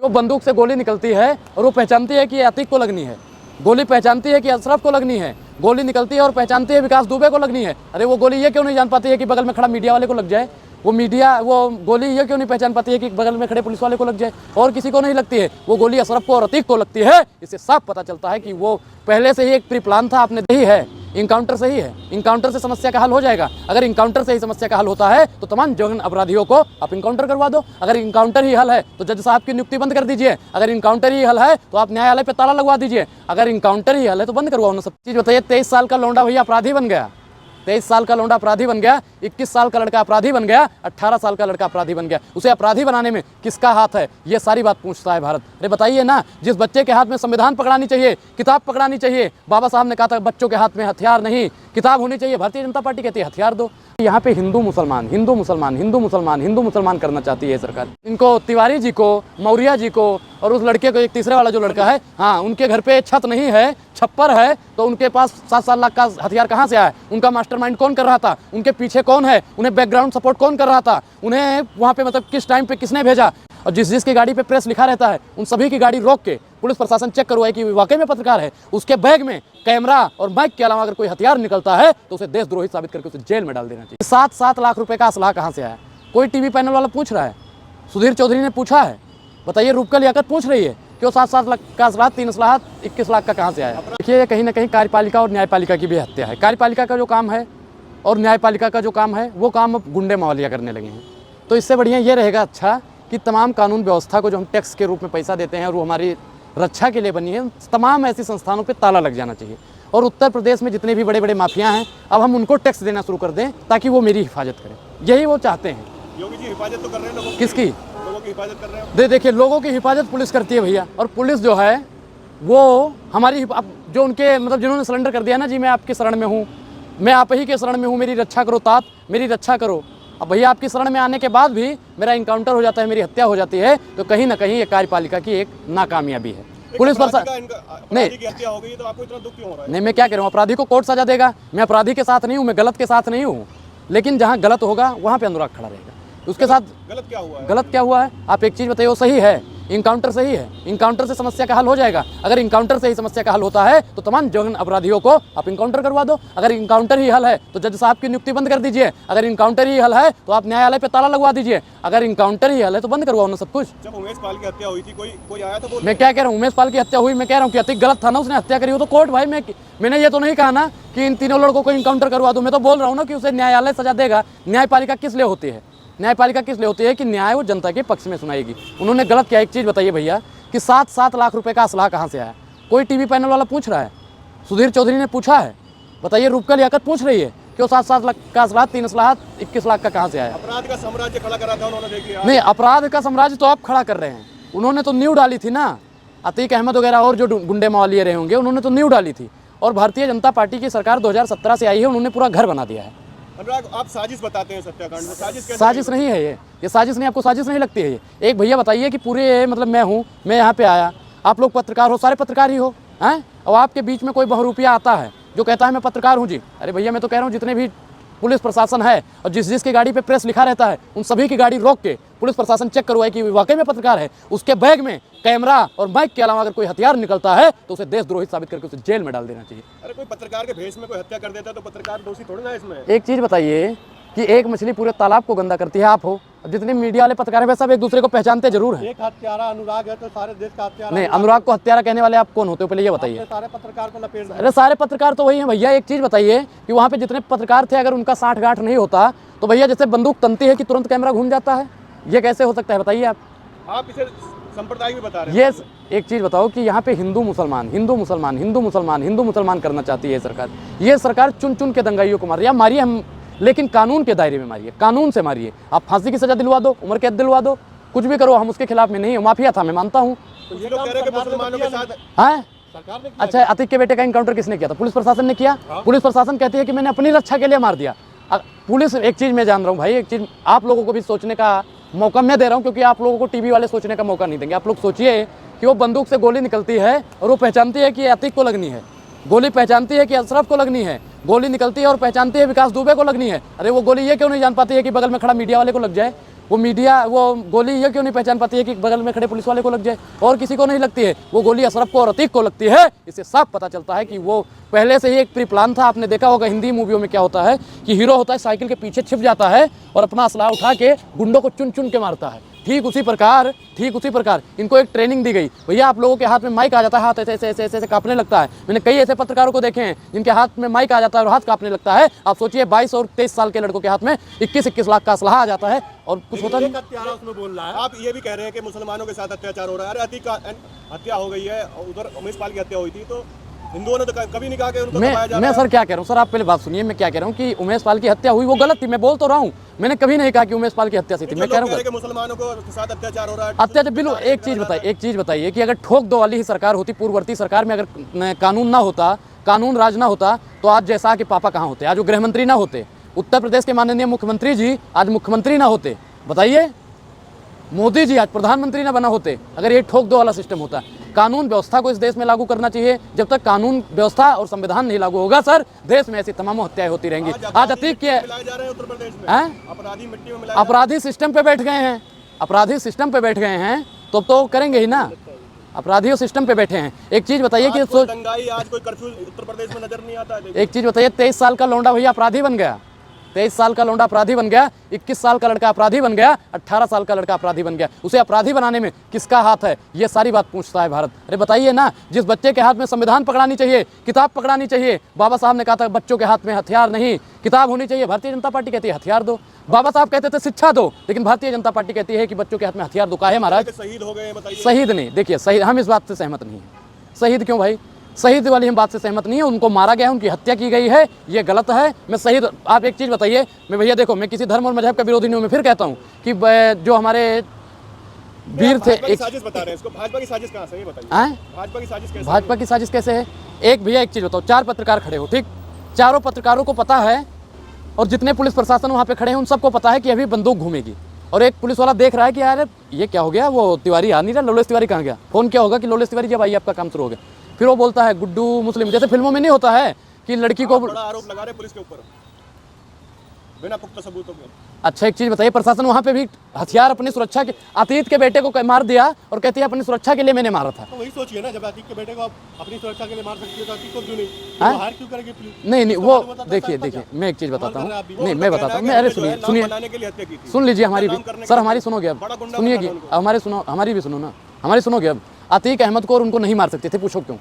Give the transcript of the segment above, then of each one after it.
वो बंदूक से गोली निकलती है और वो पहचानती है कि अतीक को लगनी है, गोली पहचानती है कि अशरफ को लगनी है, गोली निकलती है और पहचानती है विकास दुबे को लगनी है। अरे वो गोली ये क्यों नहीं जान पाती है कि बगल में खड़ा मीडिया वाले को लग जाए? वो गोली ये क्यों नहीं पहचान पाती है कि बगल में खड़े पुलिस वाले को लग जाए? और किसी को नहीं लगती है, वो गोली अशरफ को और अतीक को लगती है। इससे साफ पता चलता है कि वो पहले से ही एक प्री प्लान था, आपने ही है। इनकाउंटर से ही है, इनकाउंटर से समस्या का हल हो जाएगा। अगर इनकाउंटर से ही समस्या का हल होता है तो तमाम जघन्य अपराधियों को आप इनकाउंटर करवा दो। अगर इनकाउंटर ही हल है तो जज साहब की नियुक्ति बंद कर दीजिए। अगर इनकाउंटर ही हल है तो आप न्यायालय पे ताला लगवा दीजिए। अगर इनकाउंटर ही हल है तो बंद करवाओ ना सब चीज़। बताइए, 23 साल का लौंडा भैया अपराधी बन गया, 23 साल का लौंडा अपराधी बन गया, 21 साल का लड़का अपराधी बन गया, 18 साल का लड़का अपराधी बन गया। उसे अपराधी बनाने में किसका हाथ है, ये सारी बात पूछता है भारत। अरे बताइए ना, जिस बच्चे के हाथ में संविधान पकड़ानी चाहिए, किताब पकड़ानी चाहिए। बाबा साहब ने कहा था बच्चों के हाथ में हथियार नहीं, किताब होनी चाहिए। भारतीय जनता पार्टी कहती है हथियार दो। यहाँ पे हिंदू मुसलमान हिंदू मुसलमान हिंदू मुसलमान हिंदू मुसलमान करना चाहती है सरकार। इनको तिवारी जी को, मौर्या जी को और उस लड़के को, एक तीसरे वाला जो लड़का है, हाँ, उनके घर पे छत नहीं है, छप्पर है, तो उनके पास 7-7 लाख का हथियार कहाँ से आया? उनका मास्टरमाइंड कौन कर रहा था? उनके पीछे कौन है? उन्हें बैकग्राउंड सपोर्ट कौन कर रहा था? उन्हें वहाँ पे मतलब किस टाइम पे किसने भेजा? और जिसकी गाड़ी पे प्रेस लिखा रहता है, उन सभी की गाड़ी रोक के पुलिस प्रशासन चेक करवाए कि वाकई में पत्रकार है। उसके बैग में कैमरा और माइक के अलावा अगर कोई हथियार निकलता है तो उसे देशद्रोही साबित करके उसे जेल में डाल देना चाहिए। 7-7 लाख रुपए का असलाह कहाँ से आया? कोई टीवी पैनल वाला पूछ रहा है? सुधीर चौधरी ने पूछा है? बताइए, रूपकल याकत पूछ रही है क्यों 7-7 लाख का असलाह, 3 असलाह 21 लाख का कहाँ से आया? देखिए, कहीं ना कहीं कार्यपालिका और न्यायपालिका की भी हत्या है। कार्यपालिका का जो काम है और न्यायपालिका का जो काम है वो काम अब गुंडे मौलिया करने लगे हैं। तो इससे बढ़िया ये रहेगा अच्छा कि तमाम कानून व्यवस्था को जो हम टैक्स के रूप में पैसा देते हैं और वो हमारी रक्षा के लिए बनी है, तमाम ऐसी संस्थानों पे ताला लग जाना चाहिए। और उत्तर प्रदेश में जितने भी बड़े बड़े माफिया हैं, अब हम उनको टैक्स देना शुरू कर दें ताकि वो मेरी हिफाजत करें। यही वो चाहते हैं। योगी जी हिफाजत तो कर रहे हैं लोगों की। किसकी? लोगों की हिफाजत कर रहे हैं। देखिए, लोगों की हिफाजत पुलिस करती है भैया। और पुलिस जो है वो हमारी जो उनके मतलब जिन्होंने सरेंडर कर दिया ना, जी मैं आपके शरण में हूँ, मैं आप ही के शरण में हूँ, मेरी रक्षा करो तात, मेरी रक्षा करो। अब भैया आपकी शरण में आने के बाद भी मेरा इनकाउंटर हो जाता है, मेरी हत्या हो जाती है, तो कहीं ना कहीं ये कार्यपालिका की एक नाकामयाबी है। पुलिस प्रशासन नहीं, हत्या हो गई तो आपको इतना दुख क्यों हो रहा है? नहीं, मैं क्या कह रहा हूँ, अपराधी को कोर्ट सजा देगा। मैं अपराधी के साथ नहीं हूँ, मैं गलत के साथ नहीं हूँ, लेकिन जहाँ गलत होगा वहाँ पे अनुराग खड़ा रहेगा। उसके साथ गलत क्या हुआ है? गलत क्या हुआ है? आप एक चीज़ बताइए, वो सही है, इनकाउंटर सही है, इनकाउंटर से समस्या का हल हो जाएगा। अगर इनकाउंटर से ही समस्या का हल होता है तो तमाम जघन्य अपराधियों को आप इनकाउंटर करवा दो। अगर इनकाउंटर ही हल है तो जज साहब की नियुक्ति बंद कर दीजिए। अगर इनकाउंटर ही हल है तो आप न्यायालय पे ताला लगवा दीजिए। अगर इनकाउंटर ही हल है तो बंद करवाओ ना सब कुछ। जब उमेश पाल की हत्या हुई थी, कोई आया तो बोल? मैं क्या कह रहा हूँ, उमेश पाल की हत्या हुई, मैं कह रहा हूँ कि अतिक गलत था ना, उसने हत्या करी हो तो कोर्ट भाई, मैंने ये तो नहीं कहा ना कि इन तीनों लड़कों को इनकाउंटर करवा दो। मैं तो बोल रहा हूँ ना कि उसे न्यायालय सजा देगा। न्यायपालिका किस लिए होती है? न्यायपालिका किस लिए होती है? कि न्याय वो जनता के पक्ष में सुनाएगी। उन्होंने गलत किया। एक चीज़ बताइए भैया कि 7-7 लाख रुपए का असलाह कहाँ से आया? कोई टीवी पैनल वाला पूछ रहा है? सुधीर चौधरी ने पूछा है? बताइए, रूपकल याकत पूछ रही है क्यों 7-7 लाख का असलाह, 3 असलाह 21 लाख का कहाँ से आया? अपराध का साम्राज्य खड़ा करा था उन्होंने, देखिए। नहीं, अपराध का साम्राज्य तो आप खड़ा कर रहे हैं। उन्होंने तो नींव डाली थी ना, अतीक अहमद वगैरह और जो गुंडे मवालिये रहे होंगे, उन्होंने तो नींव डाली थी। और भारतीय जनता पार्टी की सरकार 2017 से आई है, उन्होंने पूरा घर बना दिया है। अनुराग, आप साजिश बताते हैं सत्याकांड में, साजिश नहीं है ये साजिश नहीं, आपको साजिश नहीं लगती है ये? एक भैया बताइए कि पूरे मतलब मैं हूँ, मैं यहाँ पे आया, आप लोग पत्रकार हो, सारे पत्रकार ही हो हैं, और आपके बीच में कोई बहुरूपिया आता है जो कहता है मैं पत्रकार हूँ जी। अरे भैया, मैं तो कह रहा हूँ जितने भी पुलिस प्रशासन है और जिसकी गाड़ी पे प्रेस लिखा रहता है, उन सभी की गाड़ी रोक के पुलिस प्रशासन चेक करवाए कि वाकई में पत्रकार है। उसके बैग में कैमरा और माइक के अलावा अगर कोई हथियार निकलता है तो उसे देशद्रोही साबित करके उसे जेल में डाल देना चाहिए। अरे कोई पत्रकार के भेष में कोई हत्या कर देता है तो पत्रकार दोषी थोड़ी ना है इसमें। एक चीज़ बताइए कि एक मछली पूरे तालाब को गंदा करती है, आप हो। जितने मीडिया वाले पत्रकार हैं वे सब एक दूसरे को पहचानते जरूर हैं। एक हत्यारा अनुराग है तो सारे देश का हत्यारा नहीं, अनुराग को हत्यारा कहने वाले आप कौन होते हो, पहले ये बताइए। सारे पत्रकार को लपेट। अरे सारे पत्रकार तो वही हैं भैया। एक चीज़ बताइए कि वहाँ पे जितने पत्रकार थे, अगर उनका साठ गांठ नहीं होता तो भैया जैसे बंदूक तनती है कि तुरंत कैमरा घूम जाता है, ये कैसे हो सकता है बताइए आप इसे संप्रदाय भी बता रहे हैं। ये एक चीज़ बताओ कि यहाँ पे हिंदू मुसलमान हिंदू मुसलमान हिंदू मुसलमान हिंदू मुसलमान करना चाहती है सरकार। ये सरकार चुन चुन के दंगाइयों को मार रही है। मारिए हम, लेकिन कानून के दायरे में मारिए, कानून से मारिए। आप फांसी की सजा दिलवा दो, उम्र कैद दिलवा दो, कुछ भी करो, हम उसके खिलाफ में नहीं है। माफिया था, मैं मानता हूँ। हाँ, अच्छा, अतीक के बेटे का इनकाउंटर किसने किया था? पुलिस प्रशासन ने किया। पुलिस प्रशासन कहती है कि मैंने अपनी रक्षा के लिए मार दिया। पुलिस, एक चीज़ मैं जान रहा हूँ भाई, एक चीज़ आप लोगों को भी सोचने का मौका मैं दे रहा हूँ, क्योंकि आप लोगों को टीवी वाले सोचने का मौका नहीं देंगे। आप लोग सोचिए कि वो बंदूक से गोली निकलती है और वो पहचानती है कि अतीक को लगनी है, गोली पहचानती है कि अशरफ को लगनी है, गोली निकलती है और पहचानती है विकास दुबे को लगनी है। अरे वो गोली ये क्यों नहीं जान पाती है कि बगल में खड़ा मीडिया वाले को लग जाए? वो मीडिया वो गोली ये क्यों नहीं पहचान पाती है कि बगल में खड़े पुलिस वाले को लग जाए और किसी को नहीं लगती है? वो गोली अशरफ को और अतीक को लगती है। इससे साफ पता चलता है कि वो पहले से ही एक प्री प्लान था। आपने देखा होगा हिंदी मूवियों में क्या होता है कि हीरो होता है, साइकिल के पीछे छिप जाता है और अपना असला उठा के गुंडों को चुन चुन के मारता है। ठीक उसी प्रकार इनको एक ट्रेनिंग दी गई। भैया आप लोगों के हाथ में माइक आ जाता है, हाथ ऐसे ऐसे ऐसे ऐसे कांपने लगता है। मैंने कई ऐसे पत्रकारों को देखे हैं जिनके हाथ में माइक आ जाता है और हाथ कांपने लगता है। आप सोचिए 22 और 23 साल के लड़कों के हाथ में 21-21 लाख का असलहा आ जाता है और कुछ होता नहीं। उसमें बोल रहा है। आप ये भी कह रहे हैं कि मुसलमानों के साथ अत्याचार हो रहा है। अरे अतीक का हत्या हो गई है, उधर उमेश पाल की हत्या हुई थी, तो हिंदुओं ने तो कभी नहीं कहा कि उनको दबाया जा रहा है। मैं सर क्या कह रहा हूँ सर, आप पहले बात सुनिए। मैं क्या कह रहा हूँ कि उमेश पाल की हत्या हुई वो गलत थी, मैं बोल तो रहा हूँ। मैंने कभी नहीं कहा कि उमेश पाल की हत्या से थी। मैं कह रहा हूँ कि मुसलमानों के साथ अत्याचार हो रहा है। अत्याचार बिल्कुल। एक चीज बताइए कि अगर ठोक दो वाली ही सरकार होती, पूर्ववर्ती सरकार में अगर कानून ना होता, कानून राज ना होता, तो आज जैसा कि पापा कहाँ होते, आज वो गृह मंत्री ना होते, उत्तर प्रदेश के माननीय मुख्यमंत्री जी आज मुख्यमंत्री ना होते, बताइए, मोदी जी आज प्रधानमंत्री ना बना होते, अगर ये ठोक दो वाला सिस्टम होता। कानून व्यवस्था को इस देश में लागू करना चाहिए। जब तक कानून व्यवस्था और संविधान नहीं लागू होगा सर, देश में ऐसी तमाम हत्याएं होती रहेंगी। आज अतीक के अपराधी सिस्टम पे बैठ गए हैं, अपराधी सिस्टम पे बैठ गए हैं, तो करेंगे ही ना। अपराधियों सिस्टम पे बैठे हैं। एक चीज बताइए कि दंगाई आज कोई कर्फ्यू उत्तर प्रदेश में नजर नहीं आता है। एक चीज बताइए, 23 साल का लौंडा भैया अपराधी बन गया, 23 साल का लौंडा अपराधी बन गया, 21 साल का लड़का अपराधी बन गया, 18 साल का लड़का अपराधी बन गया। उसे अपराधी बनाने में किसका हाथ है, ये सारी बात पूछता है भारत। अरे बताइए ना, जिस बच्चे के हाथ में संविधान पकड़ानी चाहिए, किताब पकड़ानी चाहिए। बाबा साहब ने कहा था बच्चों के हाथ में हथियार नहीं, किताब होनी चाहिए। भारतीय जनता पार्टी कहती है हथियार दो। बाबा साहब कहते थे शिक्षा दो, लेकिन भारतीय जनता पार्टी कहती है कि बच्चों के हाथ में हथियार दो। काहे महाराज? शहीद हो गए, बताइए। शहीद नहीं, देखिए शहीद, हम इस बात से सहमत नहीं है। शहीद क्यों भाई? शहीद वाली हम बात से सहमत नहीं है। उनको मारा गया है, उनकी हत्या की गई है, ये गलत है। मैं शहीद, आप एक चीज़ बताइए, मैं भैया देखो, मैं किसी धर्म और मजहब का विरोधी नहीं हूँ। मैं फिर कहता हूँ कि जो हमारे वीर थे, एक साजिश बता रहे हैं इसको, भाजपा की साजिश कहाँ से, ये बताइए। भाजपा की साजिश कैसे? भाजपा की साजिश कैसे है? एक भैया एक चीज़ बताओ, 4 पत्रकार खड़े हो, ठीक, चारों पत्रकारों को पता है और जितने पुलिस प्रशासन वहाँ पे खड़े हैं उन सबको पता है कि अभी बंदूक घूमेगी, और एक पुलिस वाला देख रहा है कि यार ये क्या हो गया, वो तिवारी आ नहीं रहा, लोलेश तिवारी कहाँ गया? फोन क्या होगा कि लोलेश तिवारी जब आइए आपका काम शुरू हो गया। फिर वो बोलता है गुड्डू मुस्लिम, जैसे फिल्मों में नहीं होता है कि लड़की को बड़ा आरोप लगा रहे पुलिस के ऊपर बिना पुख्ता सबूतों के। अच्छा एक चीज़ बताइए, प्रशासन वहाँ पे भी हथियार अपनी सुरक्षा के, अतीत के बेटे को मार दिया और कहती है अपनी सुरक्षा के लिए मैंने मारा था। तो वही सोचिए ना, जब अतीक के बेटे को आप अपनी सुरक्षा के लिए मार सकती है तो अतीक को क्यों नहीं, हार क्यों करेगी पुलिस? नहीं, वो देखिए मैं एक चीज़ बताता हूँ, नहीं मैं बताता हूँ, मैं, अरे सुनिए, सुन लीजिए हमारी भी सर, हमारी सुनोगे अब, सुनिए कि हमारी भी सुनो ना, हमारी सुनोगे अब। अतीक अहमद को और उनको नहीं मार सकते थे, पूछो क्यों?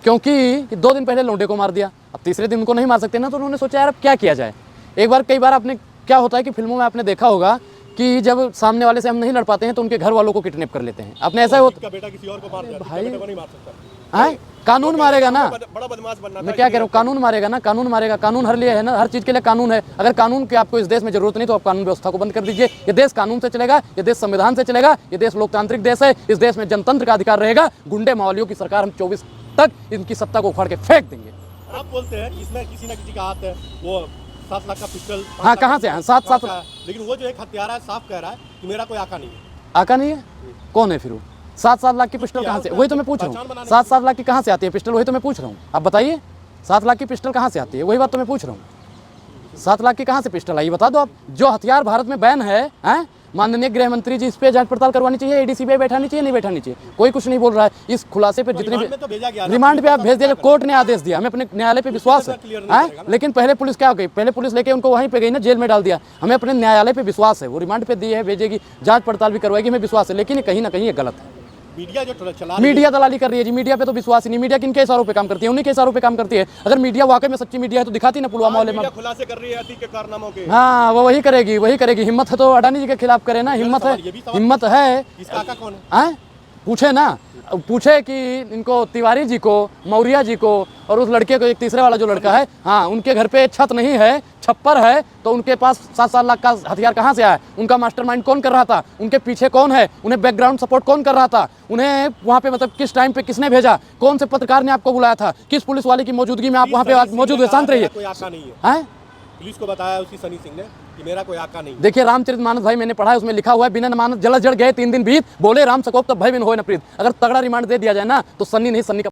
क्योंकि 2 दिन पहले लौंडे को मार दिया, अब तीसरे दिन उनको नहीं मार सकते ना, तो उन्होंने सोचा यार अब क्या किया जाए। कई बार आपने क्या होता है कि फिल्मों में आपने देखा होगा कि जब सामने वाले से हम नहीं लड़ पाते हैं तो उनके घर वालों को किडनैप कर लेते हैं। आपने ऐसा होता बेटा किसी और को मार दिया, भाई बेटा को नहीं मार सकता है, कानून मारेगा ना, बड़ा बदमाश बनना। मैं क्या कह रहा हूँ, कानून मारेगा ना, कानून मारेगा, कानून हर लिए है ना, हर चीज़ के लिए कानून है। अगर कानून की आपको इस देश में जरूरत नहीं तो आप कानून व्यवस्था को बंद कर दीजिए। ये देश कानून से चलेगा, ये देश संविधान से चलेगा, ये देश लोकतांत्रिक देश है, इस देश में जनतंत्र का अधिकार रहेगा। गुंडे मावलियों की सरकार हम 24 तक इनकी सत्ता को उखाड़ के फेंक देंगे। आप बोलते हैं इसमें किसी न किसी का हाथ है, वो 7 लाख का पिस्टल, हाँ कहाँ से है? 7 लेकिन वो जो एक हत्यारा है साफ कह रहा है कि मेरा कोई आका नहीं है। आका नहीं है? कौन है फिर वो? 7 लाख की पिस्टल कहाँ से? वही तो मैं पूछ रहा हूँ, 7 लाख की कहाँ से आती है पिस्टल? वही तो मैं पूछ रहा हूँ, आप बताइए 7 लाख की पिस्टल कहाँ से आती है? वही बात तो मैं पूछ रहा हूँ, 7 लाख की कहाँ से पिस्टल आई बता दो आप। जो हथियार भारत में बैन है, माननीय गृह मंत्री जी, इस पे जांच पड़ताल करवानी चाहिए, एडीसी पे बैठानी चाहिए, नहीं बैठानी चाहिए? कोई कुछ नहीं बोल रहा है इस खुलासे पे। जितने भी रिमांड पे आप भेज दिया, कोर्ट ने आदेश दिया, हमें अपने न्यायालय पे विश्वास है, लेकिन पहले पुलिस क्या हो गई, पहले पुलिस लेके उनको वहीं पे गई ना, जेल में डाल दिया। हमें अपने न्यायालय पे विश्वास है, वो रिमांड पे दी है, भेजेगी, जांच पड़ताल भी करवाएगी, हमें विश्वास है, लेकिन कहीं ना कहीं ये गलत है। मीडिया जो चला मीडिया दलाली कर रही है जी, मीडिया पे तो विश्वास ही नहीं। मीडिया किनके इशारों पे काम करती है? उन्हीं के इशारों पे काम करती है। अगर मीडिया वाकई में सच्ची मीडिया है तो दिखाती ना पुलवामा वाले में खुलासे कर रही है अतीक के कारनामों के। हाँ वो वही करेगी। हिम्मत है तो अडानी जी के खिलाफ करे ना, हिम्मत है। इसका आका कौन है? पूछे ना, पूछे कि इनको तिवारी जी को, मौर्या जी को और उस लड़के को, एक तीसरे वाला जो लड़का है, हाँ उनके घर पे छत नहीं है, छप्पर है, तो उनके पास 7 लाख का हथियार कहाँ से आया? उनका मास्टरमाइंड कौन कर रहा था? उनके पीछे कौन है? उन्हें बैकग्राउंड सपोर्ट कौन कर रहा था? उन्हें वहाँ पे मतलब किस टाइम पे किसने भेजा? कौन से पत्रकार ने आपको बुलाया था? किस पुलिस वाले की मौजूदगी में आप वहाँ पे मौजूद हुए? शांत रहिए। कोई आका नहीं है, पुलिस को बताया उसी सनी सिंह ने कि मेरा कोई आका नहीं। देखिए रामचरितमानस भाई मैंने पढ़ा है, उसमें लिखा हुआ है, बिना मानस जल जड़ गए 3 दिन बीत, बोले राम सकोप तब भय बिन होए न प्रीत। अगर तगड़ा रिमांड दे दिया जाए ना तो सन्नी नहीं, सन्नी का